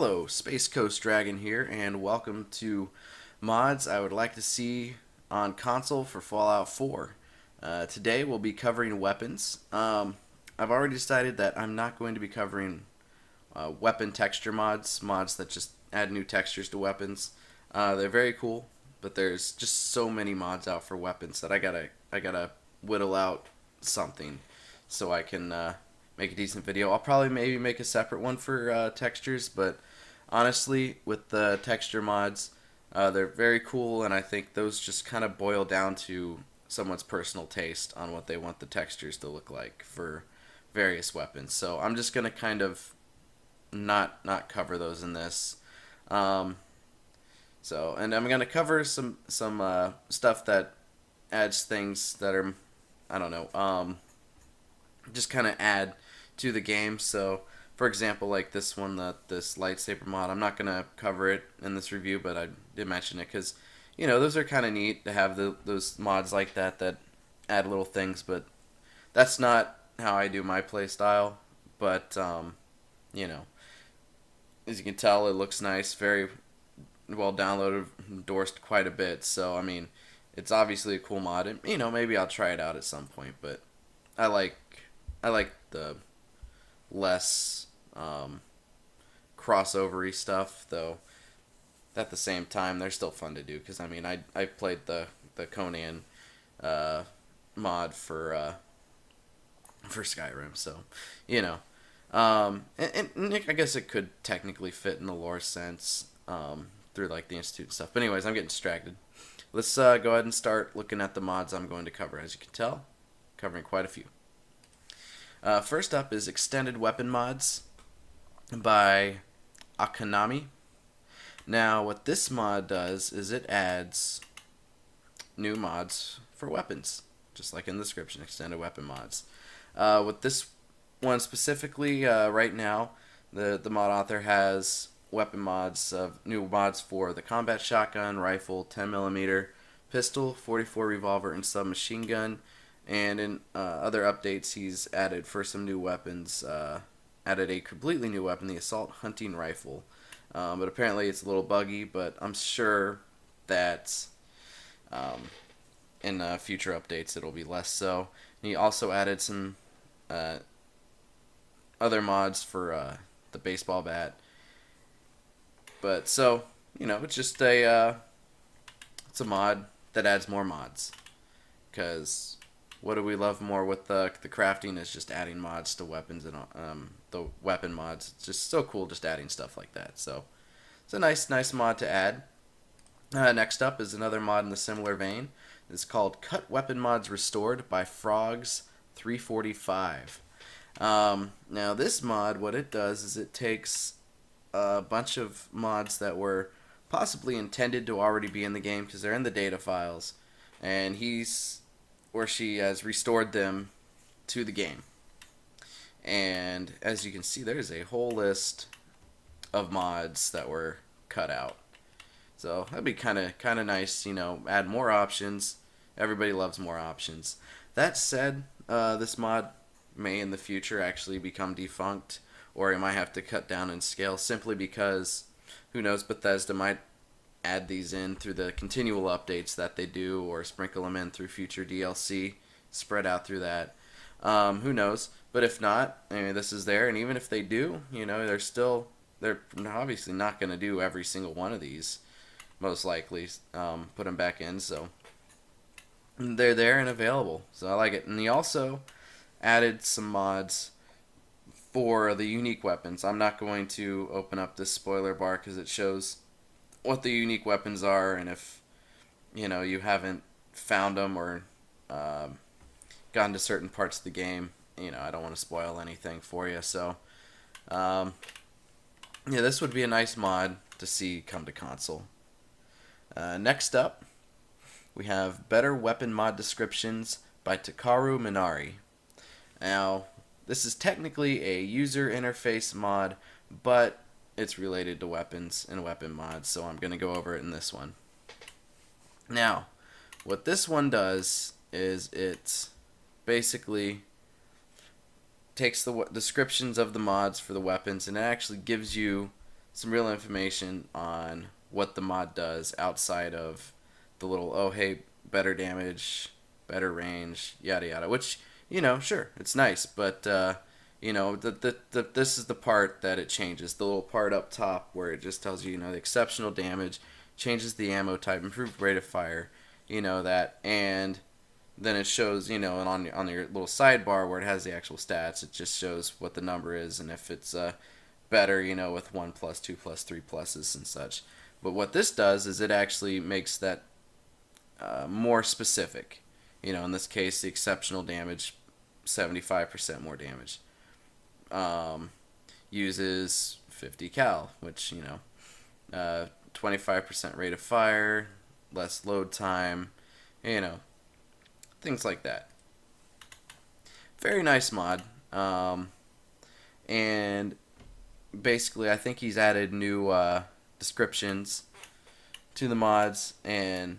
Hello, SpaceCoastDragon here, and welcome to mods I would like to see on console for Fallout 4. Today we'll be covering weapons. I've already decided that I'm not going to be covering weapon texture mods that just add new textures to weapons. They're very cool, but there's just so many mods out for weapons that I gotta whittle out something so I can make a decent video. I'll probably maybe make a separate one for textures, but honestly, with the texture mods, they're very cool, and I think those just kind of boil down to someone's personal taste on what they want the textures to look like for various weapons. So I'm just gonna kind of not cover those in this. And I'm gonna cover some stuff that adds things that are, I don't know, just kind of add to the game. So, for example, like this one, this lightsaber mod, I'm not gonna cover it in this review, but I did mention it because, you know, those are kind of neat to have those mods like that add little things. But that's not how I do my play style. But you know, as you can tell, it looks nice, very well downloaded, endorsed quite a bit. So I mean, it's obviously a cool mod, and you know, maybe I'll try it out at some point. But I like the less crossovery stuff, though. At the same time, they're still fun to do because I mean, I played the Conan mod for Skyrim, so you know. And I guess it could technically fit in the lore sense through like the Institute and stuff. But anyways, I'm getting distracted. Let's go ahead and start looking at the mods I'm going to cover. As you can tell, covering quite a few. First up is Extended Weapon Mods by Akhanami. Now, what this mod does is it adds new mods for weapons, just like in the description, Extended Weapon Mods. With this one specifically, right now, the mod author has weapon mods of new mods for the combat shotgun, rifle, 10mm, pistol, 44 revolver, and submachine gun. And in other updates, he's added for some new weapons, added a completely new weapon, the assault hunting rifle. But apparently it's a little buggy, but I'm sure that in future updates it'll be less so. And he also added some other mods for the baseball bat. But so, you know, it's just it's a mod that adds more mods. Because what do we love more with the crafting is just adding mods to weapons and the weapon mods. It's just so cool just adding stuff like that. So it's a nice mod to add. Next up is another mod in the similar vein. It's called Cut Weapon Mods Restored by Frogs 345. Now this mod, what it does is it takes a bunch of mods that were possibly intended to already be in the game because they're in the data files, and she has restored them to the game. And as you can see, there's a whole list of mods that were cut out. So that'd be kind of nice, you know, add more options. Everybody loves more options. That said, this mod may in the future actually become defunct, or it might have to cut down in scale simply because, who knows, Bethesda might add these in through the continual updates that they do, or sprinkle them in through future DLC, spread out through that. Who knows? But if not, I mean, this is there, and even if they do, you know, they're obviously not going to do every single one of these, most likely, put them back in, so they're there and available. So I like it. And he also added some mods for the unique weapons. I'm not going to open up this spoiler bar because it shows what the unique weapons are, and if you know you haven't found them or gotten to certain parts of the game, you know, I don't want to spoil anything for you. So yeah, this would be a nice mod to see come to console. Next up, we have Better Weapon Mod Descriptions by Takaru Minari. Now, this is technically a user interface mod, but it's related to weapons and weapon mods, so I'm going to go over it in this one. Now, what this one does is it basically takes the descriptions of the mods for the weapons and it actually gives you some real information on what the mod does outside of the little, oh hey, better damage, better range, yada yada. Which, sure, it's nice, but this is the part that it changes. The little part up top where it just tells you, the exceptional damage, changes the ammo type, improved rate of fire, that, and then it shows, and on your little sidebar where it has the actual stats, it just shows what the number is and if it's better, with 1 plus, 2 plus, 3 pluses and such. But what this does is it actually makes that more specific. In this case, the exceptional damage, 75% more damage. Uses 50 cal, which, 25% rate of fire, less load time, things like that. Very nice mod. And basically, I think he's added new descriptions to the mods, and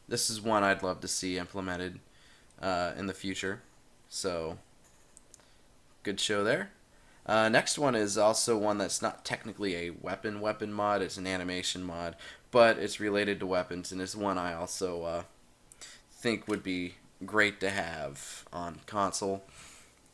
this is one I'd love to see implemented in the future. So, good show there. Next one is also one that's not technically a weapon mod. It's an animation mod, but it's related to weapons, and it's one I also think would be great to have on console.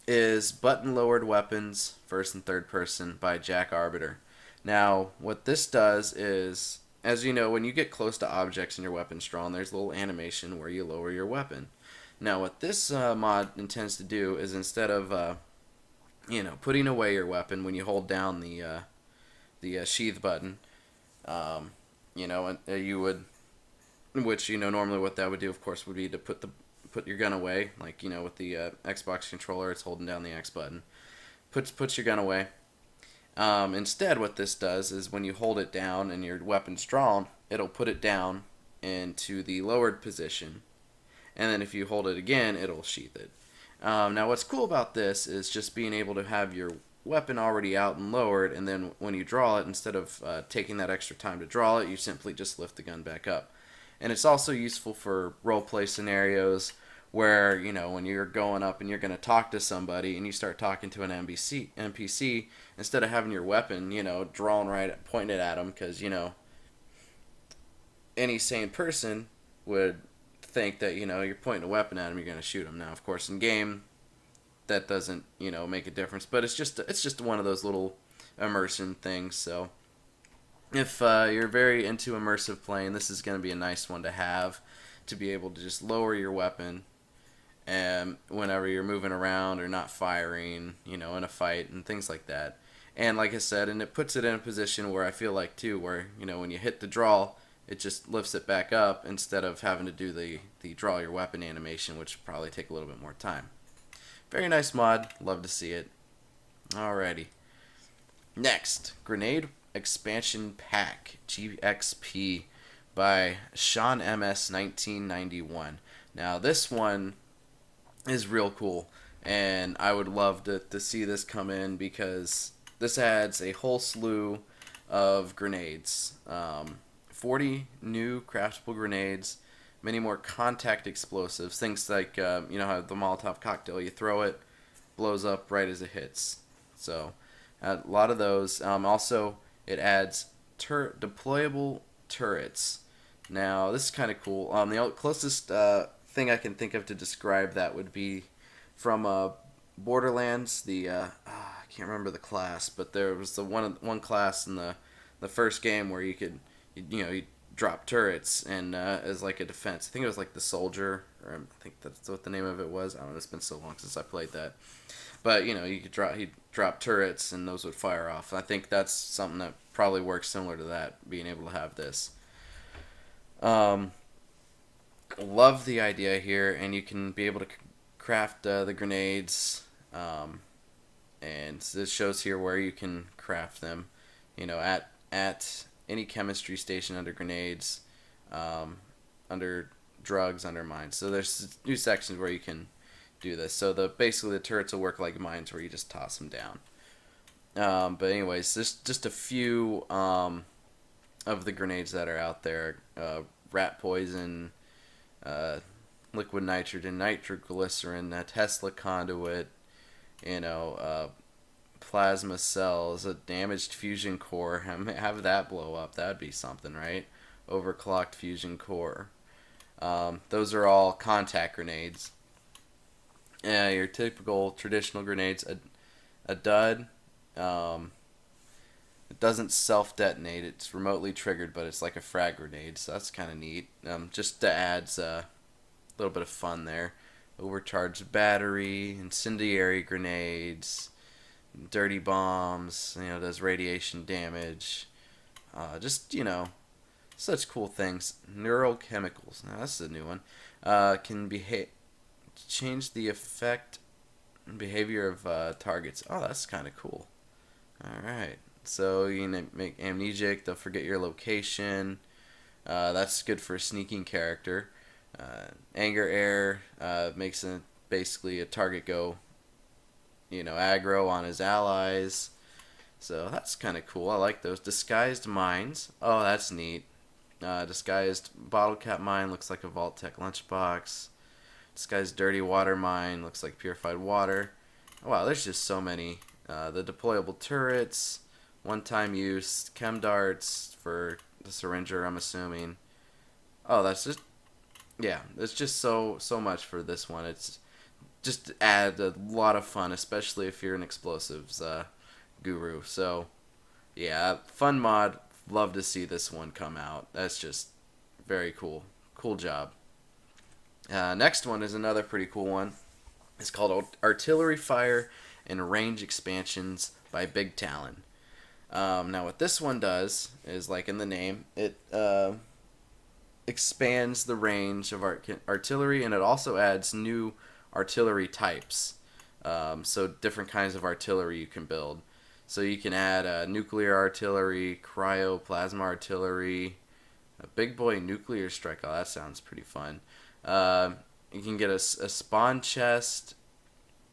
Is button lowered weapons first and third person by JackArbiter. Now, what this does is, as you know, when you get close to objects in your weapon's drawn, there's a little animation where you lower your weapon. Now, what this mod intends to do is, instead of putting away your weapon when you hold down the sheath button, you would, which normally what that would do, of course, would be to put your gun away, like with the Xbox controller, it's holding down the X button, puts your gun away. Instead, what this does is when you hold it down and your weapon's drawn, it'll put it down into the lowered position, and then if you hold it again, it'll sheath it. Now, what's cool about this is just being able to have your weapon already out and lowered, and then when you draw it, instead of taking that extra time to draw it, you simply just lift the gun back up. And it's also useful for roleplay scenarios where, when you're going up and you're going to talk to somebody and you start talking to an NPC, instead of having your weapon, drawn right, pointed at them, because, any sane person would think that, you're pointing a weapon at them, you're going to shoot them. Now, of course, in game, that doesn't, make a difference, but it's just one of those little immersion things, so if you're very into immersive playing, this is going to be a nice one to have, to be able to just lower your weapon and whenever you're moving around or not firing, in a fight and things like that. And like I said, and it puts it in a position where I feel like too, where when you hit the draw, it just lifts it back up instead of having to do the draw your weapon animation, which would probably take a little bit more time. Very nice mod, love to see it. Alrighty. Next, Grenade Expansion Pack GXP by Sean MS 1991. Now this one is real cool, and I would love to see this come in, because this adds a whole slew of grenades. 40 new craftable grenades, many more contact explosives, things like how the Molotov cocktail, you throw it, blows up right as it hits. So a lot of those. Also, it adds deployable turrets. Now, this is kind of cool. The closest thing I can think of to describe that would be from Borderlands. I can't remember the class, but there was the one class in the first game where you could, you drop turrets and as like a defense. I think it was like the soldier, or I think that's what the name of it was. I don't know. It's been so long since I played that. But you could he'd drop turrets and those would fire off. I think that's something that probably works similar to that, being able to have this. Love the idea here, and you can be able to craft the grenades, and this shows here where you can craft them, at any chemistry station, under grenades, under drugs, under mines. So there's new sections where you can do this. So basically the turrets will work like mines, where you just toss them down. But anyways, just a few of the grenades that are out there. Rat poison, liquid nitrogen, nitroglycerin, Tesla conduit, plasma cells, a damaged fusion core. Have that blow up. That would be something, right? Overclocked fusion core. Those are all contact grenades. Your typical traditional grenades. A dud. It doesn't self-detonate. It's remotely triggered, but it's like a frag grenade, so that's kind of neat. Just to adds a little bit of fun there. Overcharged battery, incendiary grenades, dirty bombs, does radiation damage. Just, such cool things. Neurochemicals. Now, that's a new one. Can change the effect and behavior of targets. Oh, that's kind of cool. Alright. So, you can make amnesiac. They'll forget your location. That's good for a sneaking character. Anger air makes basically a target go, aggro on his allies. So that's kind of cool. I like those. Disguised mines. Oh, that's neat. Disguised bottle cap mine looks like a Vault-Tec lunchbox. Disguised dirty water mine looks like purified water. Wow, there's just so many. The deployable turrets, one-time use, chem darts for the syringer, I'm assuming. Oh, that's just. Yeah, it's just so much for this one. It's just add a lot of fun, especially if you're an explosives guru. So, yeah, fun mod. Love to see this one come out. That's just very cool. Cool job. Next one is another pretty cool one. It's called Artillery Fire and Range Expansions by Bigtalon. Now, what this one does is, like in the name, it expands the range of artillery, and it also adds new artillery types. So different kinds of artillery you can build. So you can add nuclear artillery, cryo, plasma artillery, a big boy nuclear strike. Oh, that sounds pretty fun. You can get a spawn chest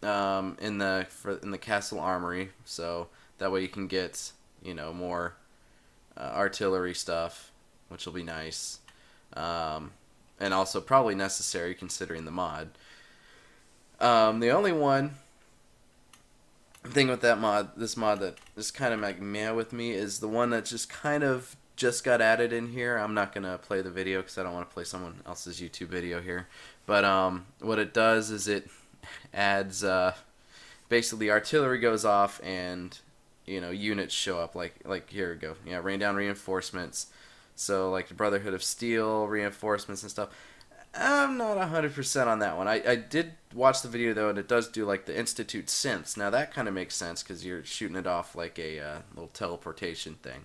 in the castle armory, so that way you can get more artillery stuff, which will be nice. And also probably necessary considering the mod. The only thing with this mod that is kind of like meh with me is the one that just got added in here. I'm not gonna play the video because I don't want to play someone else's YouTube video here. But what it does is it adds basically artillery goes off and units show up like here we go. Yeah, rain down reinforcements. So, like the Brotherhood of Steel, reinforcements and stuff. I'm not 100% on that one. I did watch the video, though, and it does do, like, the Institute synths. Now, that kind of makes sense, because you're shooting it off like a little teleportation thing.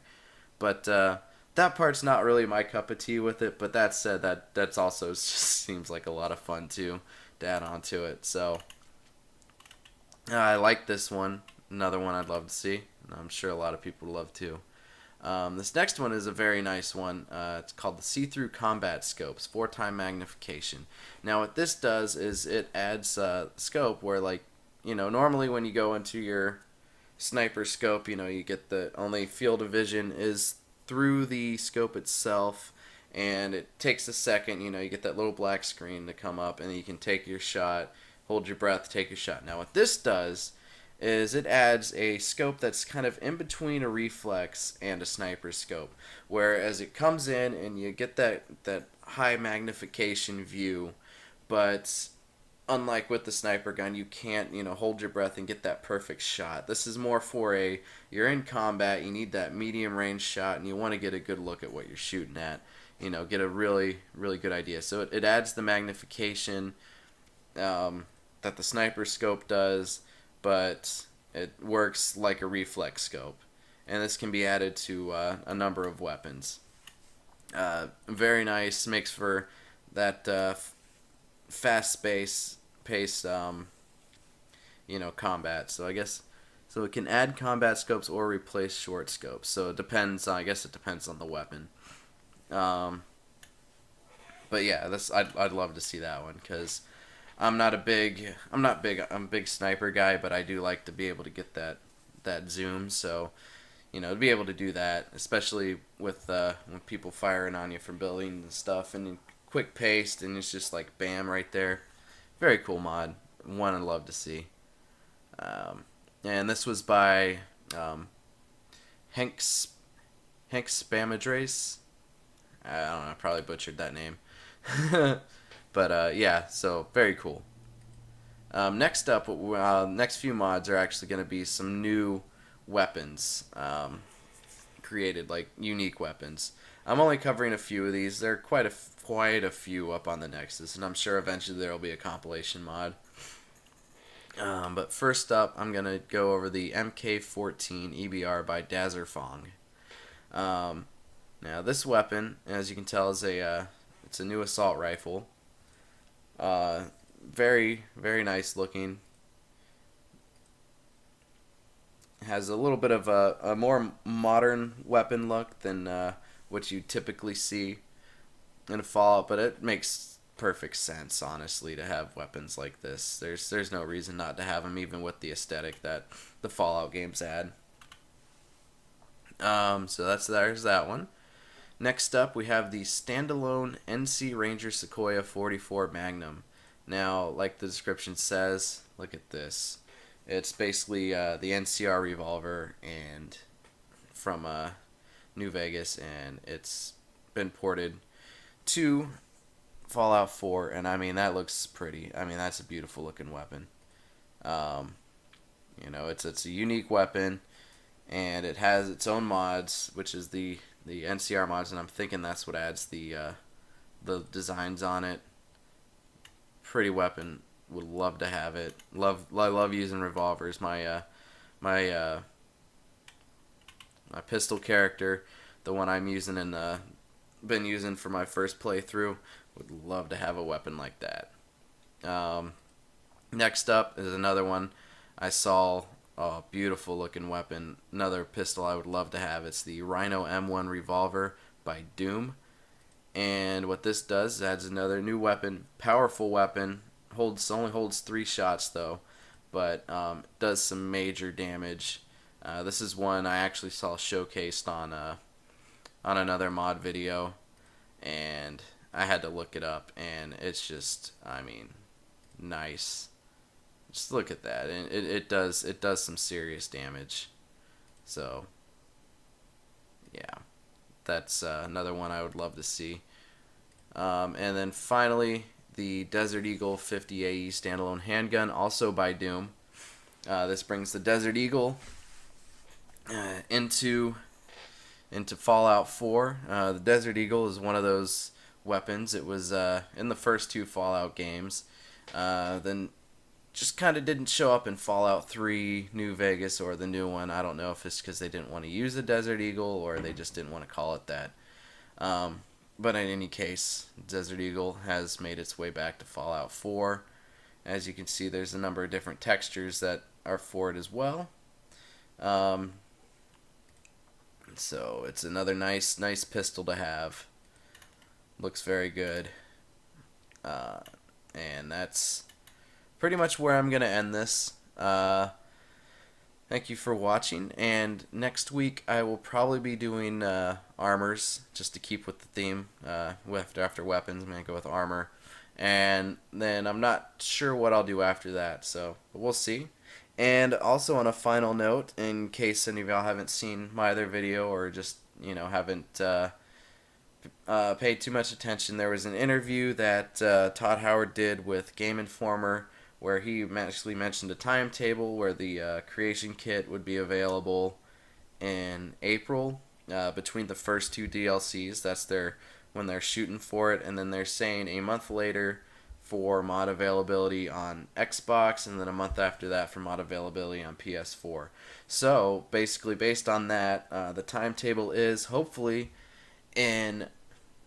But that part's not really my cup of tea with it. But that said, that's also just seems like a lot of fun, too, to add on to it. So, I like this one. Another one I'd love to see. I'm sure a lot of people would love to. This next one is a very nice one. It's called the See-Through Combat Scopes, 4-time Magnification. Now what this does is it adds scope where, like, normally when you go into your sniper scope, you get the only field of vision is through the scope itself, and it takes a second, you get that little black screen to come up, and you can take your shot, hold your breath, take your shot. Now what this does is it adds a scope that's kind of in between a reflex and a sniper scope, whereas it comes in and you get that high magnification view, but unlike with the sniper gun, you can't hold your breath and get that perfect shot. This is more for you're in combat, you need that medium range shot, and you want to get a good look at what you're shooting at, get a really good idea. So it adds the magnification that the sniper scope does, but it works like a reflex scope, and this can be added to a number of weapons. Very nice, makes for that fast paced combat. So I guess it can add combat scopes or replace short scopes. So it depends. I guess it depends on the weapon. But yeah, I'd love to see that one because I'm a big sniper guy, but I do like to be able to get that zoom. So, to be able to do that, especially with when people firing on you from buildings and stuff, and quick paced, and it's just like bam right there. Very cool mod. One I'd love to see. and this was by Henks henkspamadres. I don't know, I probably butchered that name. But yeah, so very cool. Next up, next few mods are actually going to be some new weapons created, like unique weapons. I'm only covering a few of these. There are quite a few up on the Nexus, and I'm sure eventually there will be a compilation mod. But first up, I'm going to go over the MK14 EBR by dazzerfong. Now this weapon, as you can tell, is it's a new assault rifle. Very, very nice looking. Has a little bit of a more modern weapon look than what you typically see in a Fallout, but it makes perfect sense, honestly, to have weapons like this. There's no reason not to have them, even with the aesthetic that the Fallout games add. So there's that one. Next up, we have the Standalone NC Ranger Sequoia 44 Magnum. Now, like the description says, look at this. It's basically the NCR revolver and from New Vegas, and it's been ported to Fallout 4, and I mean that looks pretty. I mean that's a beautiful looking weapon. It's a unique weapon, and it has its own mods, which is the NCR mods, and I'm thinking that's what adds the designs on it. Pretty weapon. Would love to have it. I love using revolvers. My pistol character, the one I'm using and been using for my first playthrough, would love to have a weapon like that. Next up is another one. I saw a beautiful looking weapon. Another pistol I would love to have. It's the Rhino M1 Revolver by Doom. And what this does is adds another new weapon, powerful weapon. Only holds 3 shots though, but does some major damage. This is one I actually saw showcased on another mod video, and I had to look it up, and it's just, I mean, nice. Just look at that, and it does some serious damage. So yeah, that's another one I would love to see. And then finally, the Desert Eagle 50 AE standalone handgun, also by Doom. This brings the Desert Eagle into Fallout 4. The Desert Eagle is one of those weapons. It was in the first 2 Fallout games. Then just kind of didn't show up in Fallout 3, New Vegas, or the new one. I don't know if it's because they didn't want to use the Desert Eagle or they just didn't want to call it that. But in any case, Desert Eagle has made its way back to Fallout 4. As you can see, there's a number of different textures that are for it as well. So it's another nice pistol to have. Looks very good. And that's pretty much where I'm going to end this. Thank you for watching, and next week I will probably be doing armors, just to keep with the theme. After weapons, I'm going to go with armor. And then I'm not sure what I'll do after that, so we'll see. And also on a final note, in case any of y'all haven't seen my other video or just, haven't paid too much attention, there was an interview that Todd Howard did with Game Informer, where he actually mentioned a timetable where the creation kit would be available in April between the first 2 DLCs. That's when they're shooting for it, and then they're saying a month later for mod availability on Xbox, and then a month after that for mod availability on PS4. So basically, based on that, the timetable is hopefully in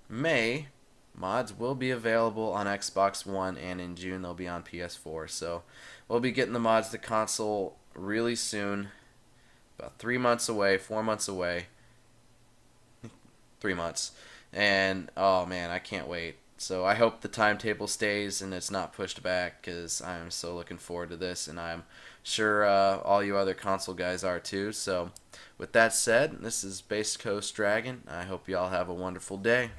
May. Mods will be available on Xbox One, and in June they'll be on PS4. So we'll be getting the mods to console really soon. About 3 months away, 4 months away. 3 months. And oh man, I can't wait. So I hope the timetable stays and it's not pushed back, because I'm so looking forward to this, and I'm sure all you other console guys are too. So with that said, this is SpaceCoastDragon. I hope y'all have a wonderful day.